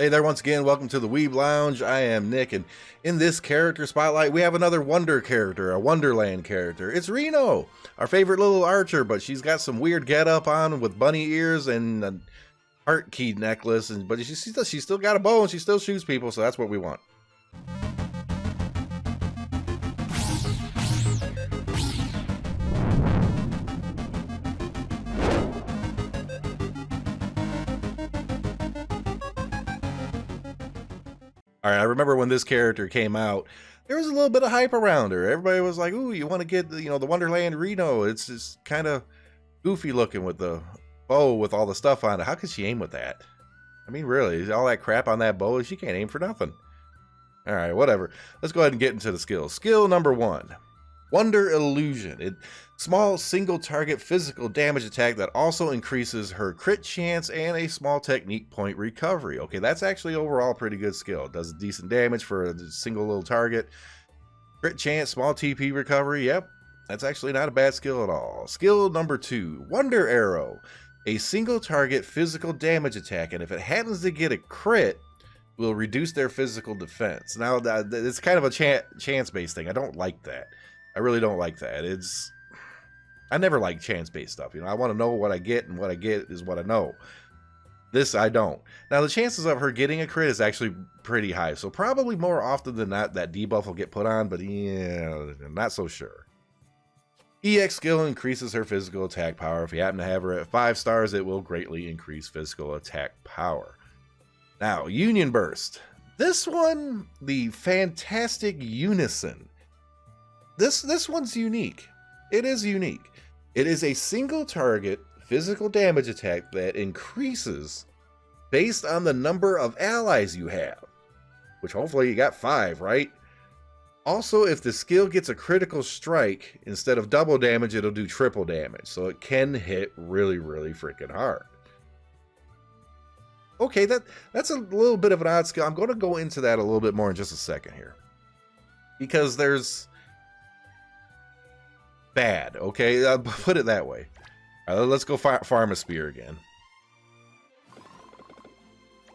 Hey there once again, welcome to the weeblounge. I am Nick, and in this character spotlight, we have another Wonder character, a Wonderland character. It's Rino, our favorite little archer, but she's got some weird getup on with bunny ears and a heart key necklace, but she's still got a bow and she still shoots people, so that's what we want. All right, I remember when this character came out, there was a little bit of hype around her. Everybody was like, "Ooh, you want to get the Wonderland Reno? It's just kind of goofy looking with the bow with all the stuff on it. How could she aim with that? I mean, really, all that crap on that bow, she can't aim for nothing." All right, whatever. Let's go ahead and get into the skills. Skill number 1. Wonder Illusion. Small single target physical damage attack that also increases her crit chance and a small technique point recovery. Okay, that's actually overall a pretty good skill. It does decent damage for a single little target. Crit chance, small TP recovery. Yep, that's actually not a bad skill at all. Skill number 2, Wonder Arrow. A single target physical damage attack, and if it happens to get a crit, will reduce their physical defense. Now, it's kind of a chance-based thing. I don't like that. I really don't like that. I never like chance-based stuff. I want to know what I get, and what I get is what I know. This, I don't. Now, the chances of her getting a crit is actually pretty high, so probably more often than not, that debuff will get put on, but yeah, I'm not so sure. EX skill increases her physical attack power. If you happen to have her at 5 stars, it will greatly increase physical attack power. Now, Union Burst. This one, the Fantastic Unison. This one's unique. It is unique. It is a single target physical damage attack that increases based on the number of allies you have, which hopefully you got 5, right? Also, if the skill gets a critical strike, instead of double damage, it'll do triple damage, so it can hit really, really freaking hard. Okay, that's a little bit of an odd skill. I'm going to go into that a little bit more in just a second here, because there's bad, okay? I'll put it that way. Let's go farm a spear again.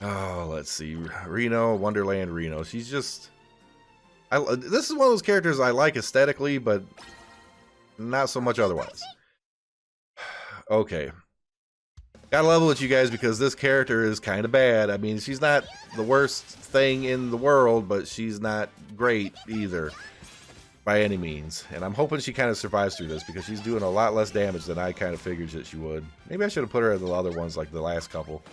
Oh, let's see. Reno, Wonderland Reno. She's just... this is one of those characters I like aesthetically, but not so much otherwise. Okay. Gotta level with you guys because this character is kind of bad. I mean, she's not the worst thing in the world, but she's not great either. By any means, and I'm hoping she kind of survives through this because she's doing a lot less damage than I kind of figured that she would. Maybe I should have put her in the other ones like the last couple.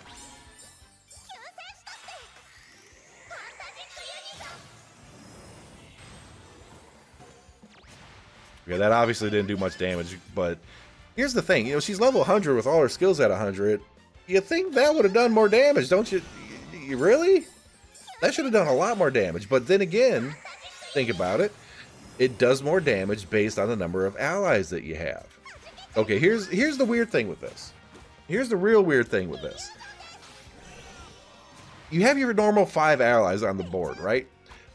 Okay, that obviously didn't do much damage, but here's the thing. She's level 100 with all her skills at 100. You think that would have done more damage, don't you? You really? That should have done a lot more damage, but then again, think about it. It does more damage based on the number of allies that you have. Okay, here's the weird thing with this. Here's the real weird thing with this. You have your normal 5 allies on the board, right?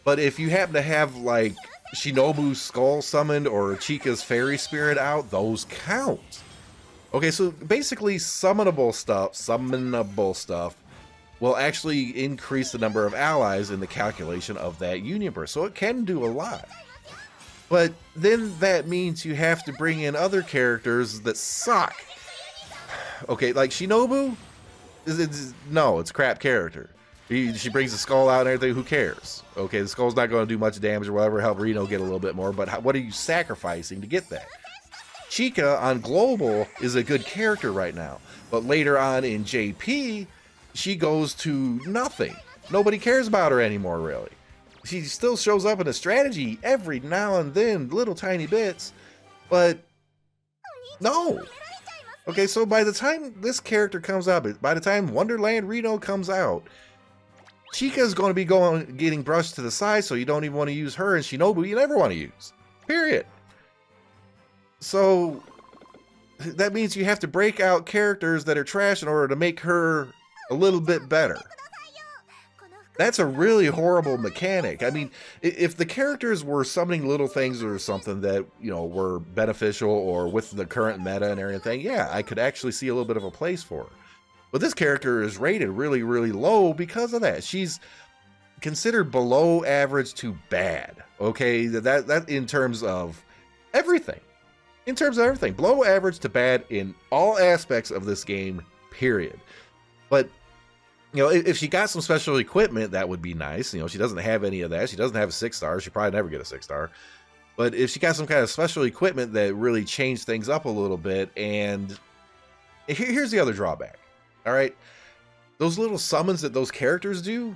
But if you happen to have, like, Shinobu's Skull summoned or Chica's Fairy Spirit out, those count. Okay, so basically summonable stuff will actually increase the number of allies in the calculation of that Union Burst. So it can do a lot. But then that means you have to bring in other characters that suck. Okay, like Shinobu? No, it's a crap character. She brings the skull out and everything, who cares? Okay, the skull's not going to do much damage or whatever, help Reno get a little bit more, but what are you sacrificing to get that? Chica on Global is a good character right now, but later on in JP, she goes to nothing. Nobody cares about her anymore, really. She still shows up in a strategy every now and then, little tiny bits, but no. Okay, so by the time this character comes out, by the time Wonderland Reno comes out, Chica's going to be getting brushed to the side, so you don't even want to use her, and Shinobu you never want to use. Period. So that means you have to break out characters that are trash in order to make her a little bit better. That's a really horrible mechanic. I mean, if the characters were summoning little things or something that, were beneficial or with the current meta and everything, yeah, I could actually see a little bit of a place for her. But this character is rated really, really low because of that. She's considered below average to bad. Okay, that in terms of everything. In terms of everything, below average to bad in all aspects of this game, period. But, you know, if she got some special equipment, that would be nice. You know, she doesn't have any of that. She doesn't have a 6-star. She probably never get a 6-star. But if she got some kind of special equipment that really changed things up a little bit, and here's the other drawback. All right, those little summons that those characters do,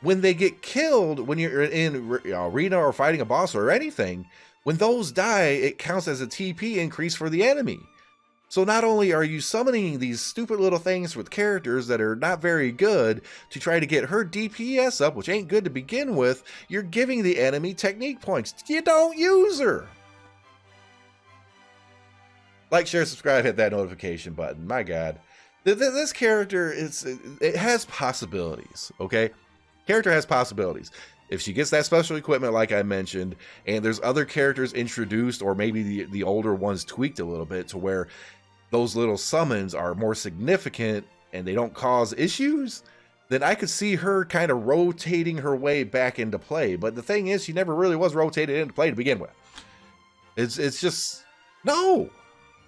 when they get killed, when you're in arena or fighting a boss or anything, when those die, it counts as a TP increase for the enemy. So not only are you summoning these stupid little things with characters that are not very good to try to get her DPS up, which ain't good to begin with, you're giving the enemy technique points. You don't use her. Like, share, subscribe, hit that notification button. My God. This character, it has possibilities, okay? Character has possibilities. If she gets that special equipment like I mentioned, and there's other characters introduced, or maybe the older ones tweaked a little bit to where those little summons are more significant and they don't cause issues, then I could see her kind of rotating her way back into play. But the thing is, she never really was rotated into play to begin with. It's just no.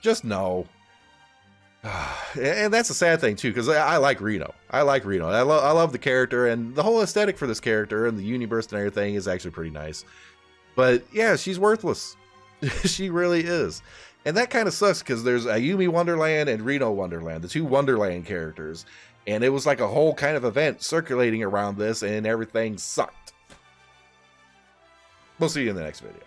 Just no. And that's a sad thing too, because I like Rino. I like Rino. I love the character, and the whole aesthetic for this character and the universe and everything is actually pretty nice. But yeah, she's worthless. She really is. And that kind of sucks, because there's Ayumi Wonderland and Rino Wonderland, the two Wonderland characters. And it was like a whole kind of event circulating around this, and everything sucked. We'll see you in the next video.